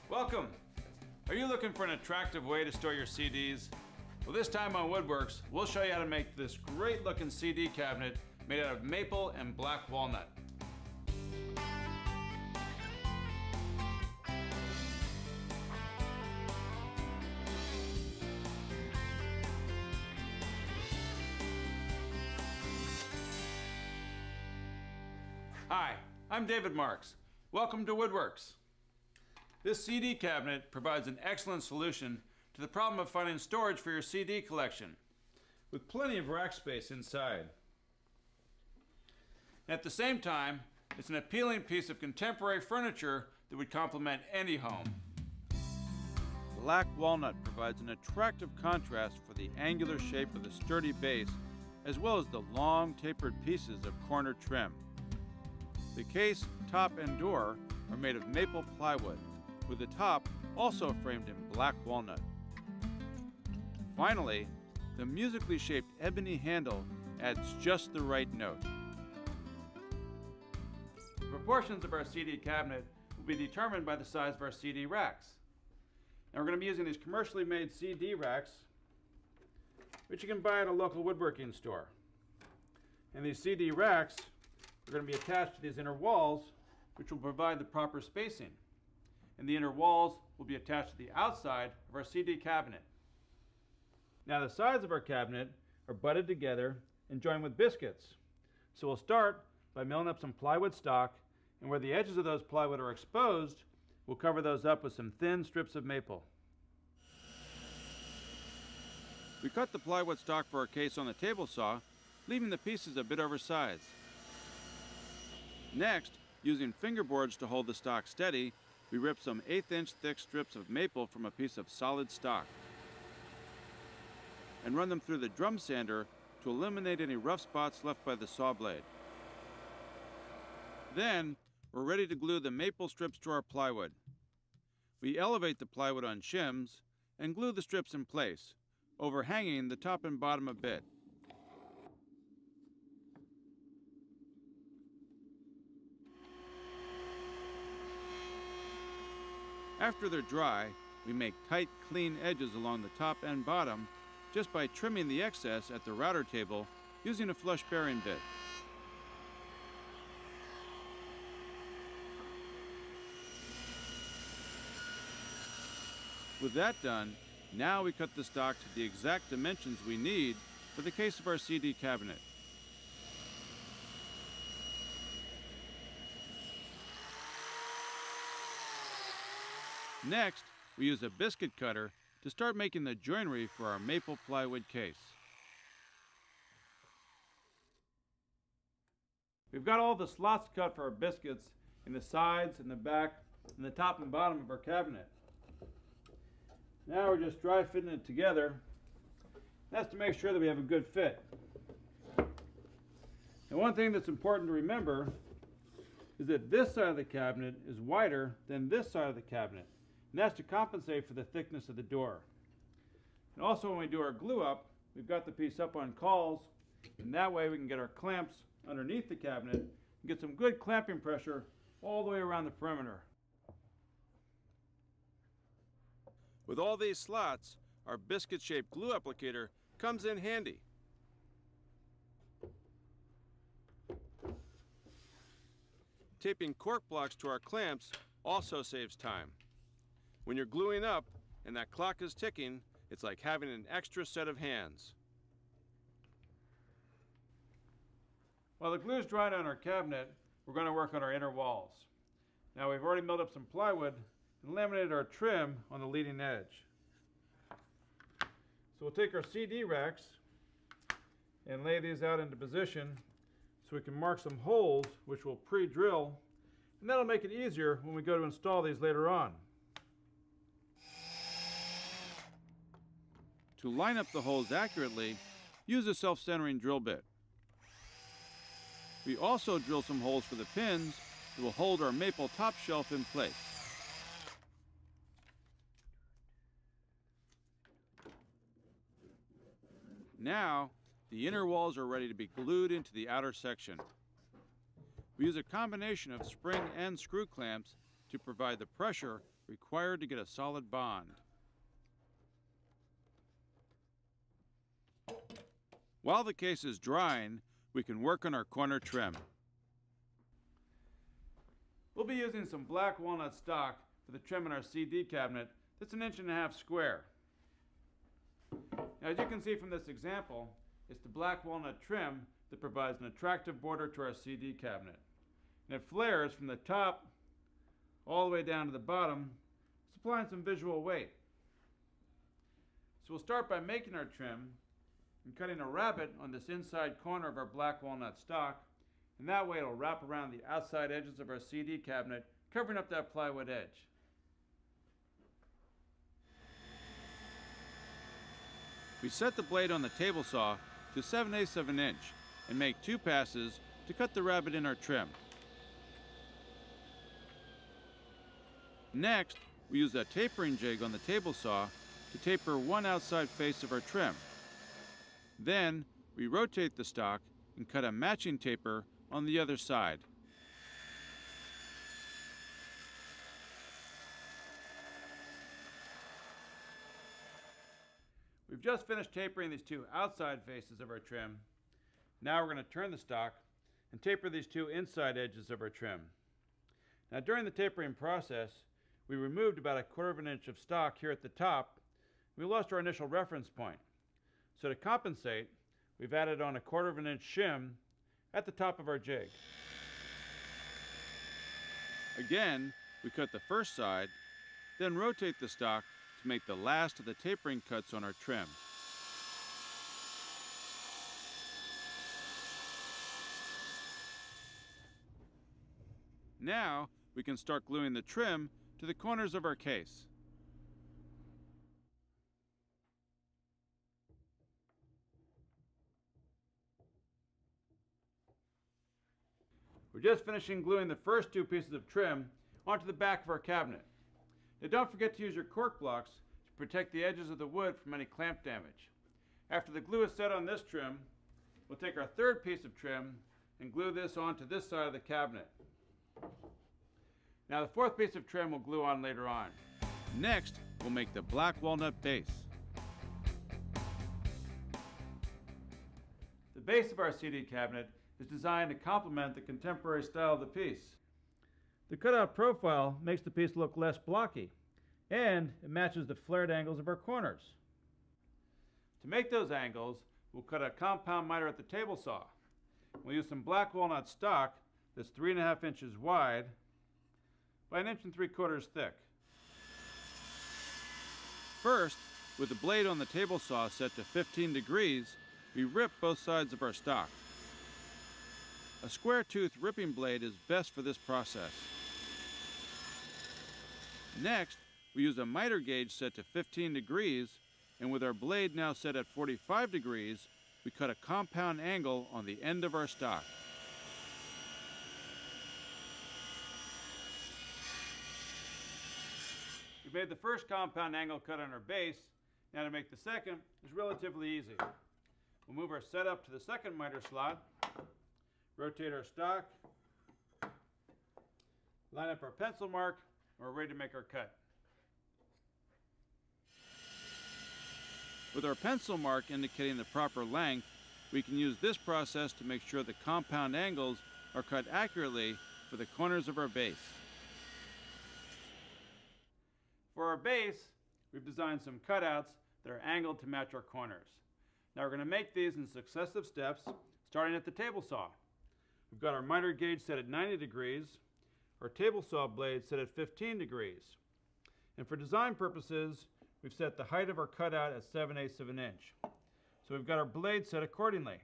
Welcome! Are you looking for an attractive way to store your CDs? Well, this time on WoodWorks, we'll show you how to make this great looking CD cabinet made out of maple and black walnut. Hi, I'm David Marks. Welcome to WoodWorks. This CD cabinet provides an excellent solution to the problem of finding storage for your CD collection, with plenty of rack space inside. At the same time, it's an appealing piece of contemporary furniture that would complement any home. Black walnut provides an attractive contrast for the angular shape of the sturdy base, as well as the long tapered pieces of corner trim. The case, top, and door are made of maple plywood, with the top also framed in black walnut. Finally, the musically shaped ebony handle adds just the right note. The proportions of our CD cabinet will be determined by the size of our CD racks. Now we're going to be using these commercially made CD racks, which you can buy at a local woodworking store. And these CD racks are going to be attached to these inner walls, which will provide the proper spacing. And the inner walls will be attached to the outside of our CD cabinet. Now the sides of our cabinet are butted together and joined with biscuits. So we'll start by milling up some plywood stock, and where the edges of those plywood are exposed, we'll cover those up with some thin strips of maple. We cut the plywood stock for our case on the table saw, leaving the pieces a bit oversized. Next, using fingerboards to hold the stock steady, we rip some 1/8-inch thick strips of maple from a piece of solid stock and run them through the drum sander to eliminate any rough spots left by the saw blade. Then, we're ready to glue the maple strips to our plywood. We elevate the plywood on shims and glue the strips in place, overhanging the top and bottom a bit. After they're dry, we make tight, clean edges along the top and bottom just by trimming the excess at the router table using a flush bearing bit. With that done, now we cut the stock to the exact dimensions we need for the case of our CD cabinet. Next, we use a biscuit cutter to start making the joinery for our maple plywood case. We've got all the slots cut for our biscuits in the sides and the back and the top and bottom of our cabinet. Now we're just dry fitting it together. That's to make sure that we have a good fit. And one thing that's important to remember is that this side of the cabinet is wider than this side of the cabinet. And that's to compensate for the thickness of the door. And also when we do our glue up, we've got the piece up on cawls, and that way we can get our clamps underneath the cabinet and get some good clamping pressure all the way around the perimeter. With all these slots, our biscuit-shaped glue applicator comes in handy. Taping cork blocks to our clamps also saves time. When you're gluing up and that clock is ticking, it's like having an extra set of hands. While the glue is drying on our cabinet, we're going to work on our inner walls. Now we've already milled up some plywood and laminated our trim on the leading edge. So we'll take our CD racks and lay these out into position so we can mark some holes which we'll pre-drill, and that'll make it easier when we go to install these later on. To line up the holes accurately, use a self-centering drill bit. We also drill some holes for the pins that will hold our maple top shelf in place. Now, the inner walls are ready to be glued into the outer section. We use a combination of spring and screw clamps to provide the pressure required to get a solid bond. While the case is drying, we can work on our corner trim. We'll be using some black walnut stock for the trim in our CD cabinet that's 1.5 inches square. Now, as you can see from this example, it's the black walnut trim that provides an attractive border to our CD cabinet. And it flares from the top all the way down to the bottom, supplying some visual weight. So we'll start by making our trim and cutting a rabbet on this inside corner of our black walnut stock, and that way it'll wrap around the outside edges of our CD cabinet, covering up that plywood edge. We set the blade on the table saw to 7/8 of an inch and make 2 passes to cut the rabbet in our trim. Next, we use a tapering jig on the table saw to taper one outside face of our trim. Then, we rotate the stock and cut a matching taper on the other side. We've just finished tapering these 2 outside faces of our trim. Now we're going to turn the stock and taper these 2 inside edges of our trim. Now, during the tapering process, we removed about 1/4 inch of stock here at the top. We lost our initial reference point. So to compensate, we've added on 1/4 inch shim at the top of our jig. Again, we cut the first side, then rotate the stock to make the last of the tapering cuts on our trim. Now, we can start gluing the trim to the corners of our case. We're just finishing gluing the first 2 pieces of trim onto the back of our cabinet. Now, don't forget to use your cork blocks to protect the edges of the wood from any clamp damage. After the glue is set on this trim, we'll take our 3rd piece of trim and glue this onto this side of the cabinet. Now, the 4th piece of trim we'll glue on later on. Next, we'll make the black walnut base. The base of our CD cabinet is designed to complement the contemporary style of the piece. The cutout profile makes the piece look less blocky, and it matches the flared angles of our corners. To make those angles, we'll cut a compound miter at the table saw. We'll use some black walnut stock that's 3.5 inches wide by 1.75 inches thick. First, with the blade on the table saw set to 15 degrees, we rip both sides of our stock. A square tooth ripping blade is best for this process. Next, we use a miter gauge set to 15 degrees, and with our blade now set at 45 degrees, we cut a compound angle on the end of our stock. We made the first compound angle cut on our base. Now to make the second is relatively easy. We'll move our setup to the second miter slot, rotate our stock, line up our pencil mark, and we're ready to make our cut. With our pencil mark indicating the proper length, we can use this process to make sure the compound angles are cut accurately for the corners of our base. For our base, we've designed some cutouts that are angled to match our corners. Now we're going to make these in successive steps, starting at the table saw. We've got our miter gauge set at 90 degrees, our table saw blade set at 15 degrees. And for design purposes, we've set the height of our cutout at 7/8 of an inch. So we've got our blade set accordingly.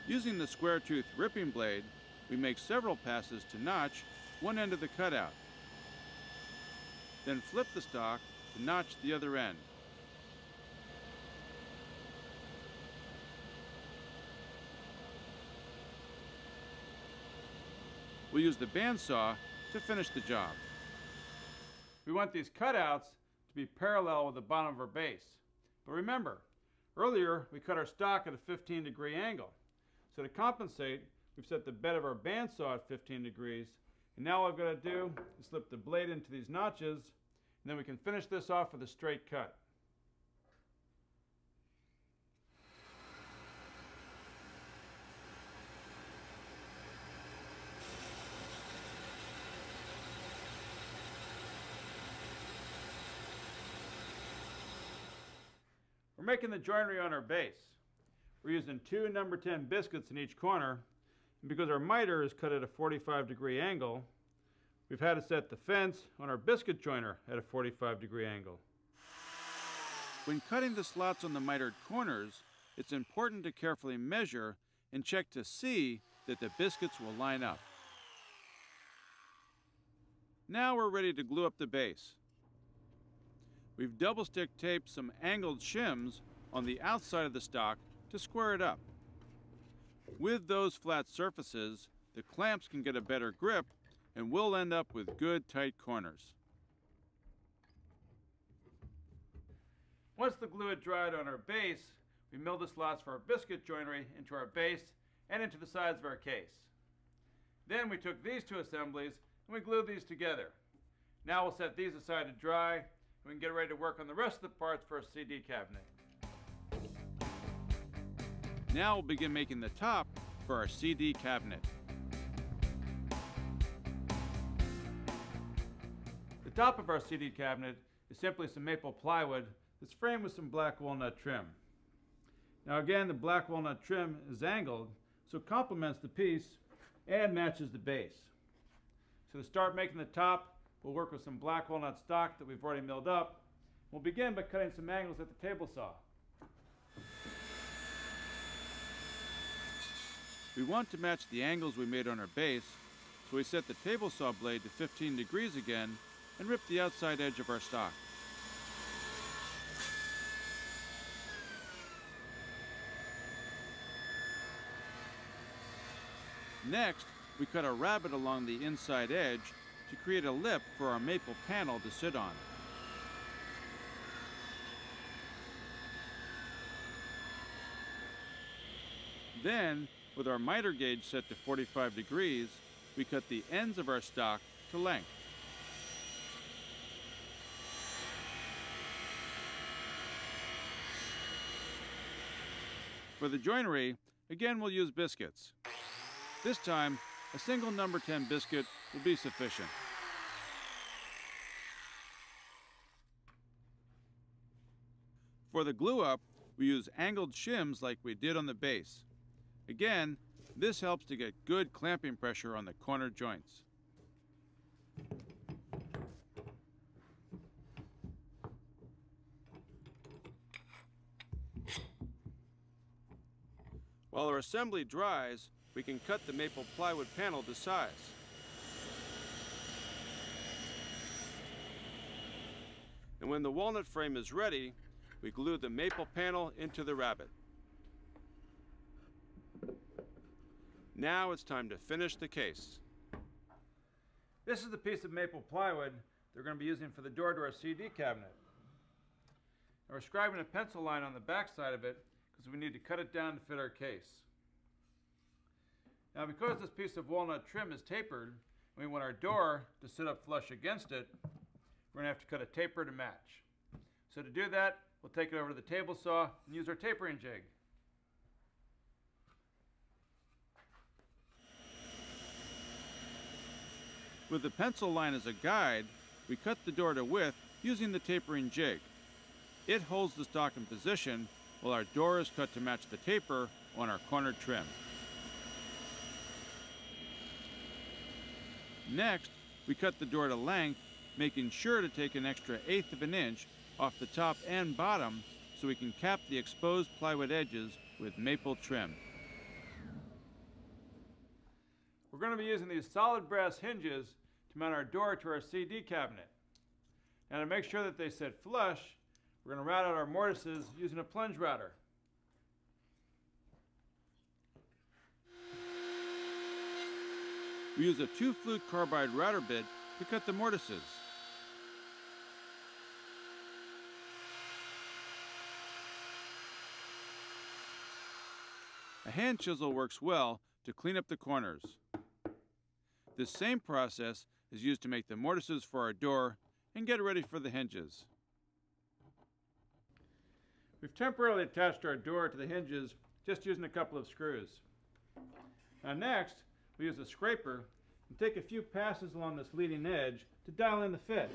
Using the square tooth ripping blade, we make several passes to notch one end of the cutout. Then flip the stock to notch the other end. We'll use the bandsaw to finish the job. We want these cutouts to be parallel with the bottom of our base. But remember, earlier we cut our stock at a 15-degree angle. So to compensate, we've set the bed of our bandsaw at 15 degrees And now all I've got to do is slip the blade into these notches, and then we can finish this off with a straight cut. We're making the joinery on our base. We're using 2 number 10 biscuits in each corner, and because our miter is cut at a 45-degree angle, we've had to set the fence on our biscuit joiner at a 45-degree angle. When cutting the slots on the mitered corners, it's important to carefully measure and check to see that the biscuits will line up. Now we're ready to glue up the base. We've double-stick taped some angled shims on the outside of the stock to square it up. With those flat surfaces, the clamps can get a better grip and we'll end up with good tight corners. Once the glue had dried on our base, we milled the slots for our biscuit joinery into our base and into the sides of our case. Then we took these 2 assemblies and we glued these together. Now we'll set these aside to dry, we can get ready to work on the rest of the parts for our CD cabinet. Now we'll begin making the top for our CD cabinet. The top of our CD cabinet is simply some maple plywood that's framed with some black walnut trim. Now again, the black walnut trim is angled, so it complements the piece and matches the base. So to start making the top, we'll work with some black walnut stock that we've already milled up. We'll begin by cutting some angles at the table saw. We want to match the angles we made on our base, so we set the table saw blade to 15 degrees again and rip the outside edge of our stock. Next, we cut a rabbet along the inside edge to create a lip for our maple panel to sit on. Then, with our miter gauge set to 45 degrees, we cut the ends of our stock to length. For the joinery, again we'll use biscuits. This time, a single number 10 biscuit will be sufficient. For the glue up, we use angled shims like we did on the base. Again, this helps to get good clamping pressure on the corner joints. While our assembly dries, we can cut the maple plywood panel to size. And when the walnut frame is ready, we glue the maple panel into the rabbet. Now it's time to finish the case. This is the piece of maple plywood they're going to be using for the door to our CD cabinet. And we're scribing a pencil line on the back side of it because we need to cut it down to fit our case. Now because this piece of walnut trim is tapered, and we want our door to sit up flush against it, we're going to have to cut a taper to match. So to do that, we'll take it over to the table saw and use our tapering jig. With the pencil line as a guide, we cut the door to width using the tapering jig. It holds the stock in position while our door is cut to match the taper on our corner trim. Next, we cut the door to length, making sure to take an extra 1/8 of an inch off the top and bottom so we can cap the exposed plywood edges with maple trim. We're going to be using these solid brass hinges to mount our door to our CD cabinet. Now to make sure that they sit flush, we're going to route out our mortises using a plunge router. We use a 2-flute carbide router bit to cut the mortises. A hand chisel works well to clean up the corners. This same process is used to make the mortises for our door and get ready for the hinges. We've temporarily attached our door to the hinges just using a couple of screws. Now next, we use a scraper and take a few passes along this leading edge to dial in the fit.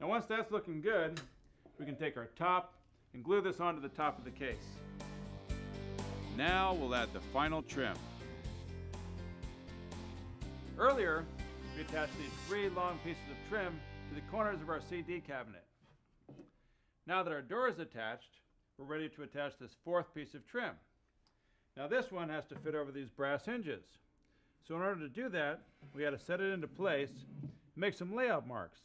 Now once that's looking good, we can take our top and glue this onto the top of the case. Now we'll add the final trim. Earlier, we attached these 3 long pieces of trim to the corners of our CD cabinet. Now that our door is attached, we're ready to attach this 4th piece of trim. Now this one has to fit over these brass hinges. So in order to do that, we had to set it into place and make some layout marks.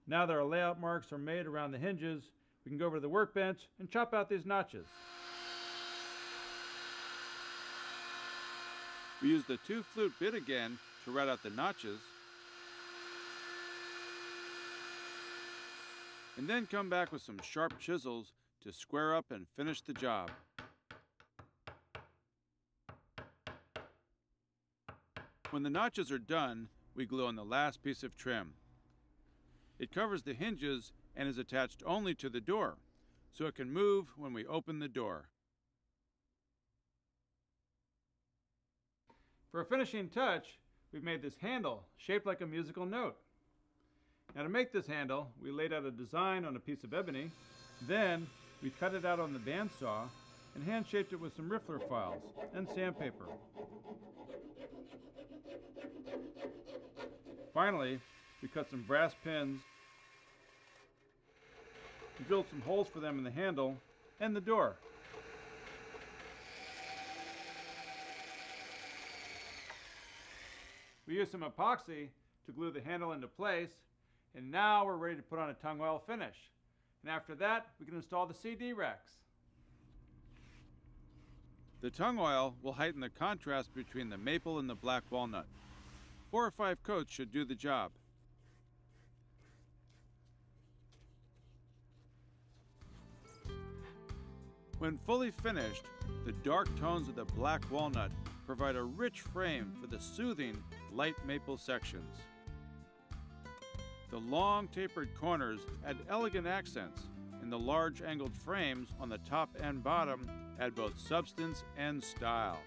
Now that our layout marks are made around the hinges, we can go over to the workbench and chop out these notches. We use the 2-flute bit again to rat out the notches, and then come back with some sharp chisels to square up and finish the job. When the notches are done, we glue on the last piece of trim. It covers the hinges and is attached only to the door, so it can move when we open the door. For a finishing touch, we've made this handle shaped like a musical note. Now to make this handle, we laid out a design on a piece of ebony, then we cut it out on the bandsaw and hand-shaped it with some riffler files and sandpaper. Finally, we cut some brass pins and drilled some holes for them in the handle and the door. We used some epoxy to glue the handle into place, and now we're ready to put on a tung oil finish. And after that, we can install the CD racks. The tung oil will heighten the contrast between the maple and the black walnut. 4 or 5 coats should do the job. When fully finished, the dark tones of the black walnut provide a rich frame for the soothing light maple sections. The long tapered corners add elegant accents, and the large angled frames on the top and bottom add both substance and style.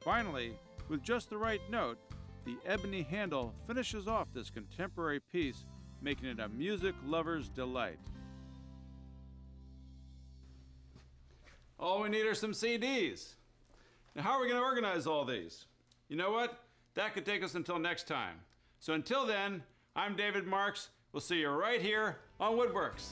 Finally, with just the right note, the ebony handle finishes off this contemporary piece, making it a music lover's delight. All we need are some CDs. Now how are we going to organize all these? You know what? That could take us until next time. So until then, I'm David Marks. We'll see you right here on WoodWorks.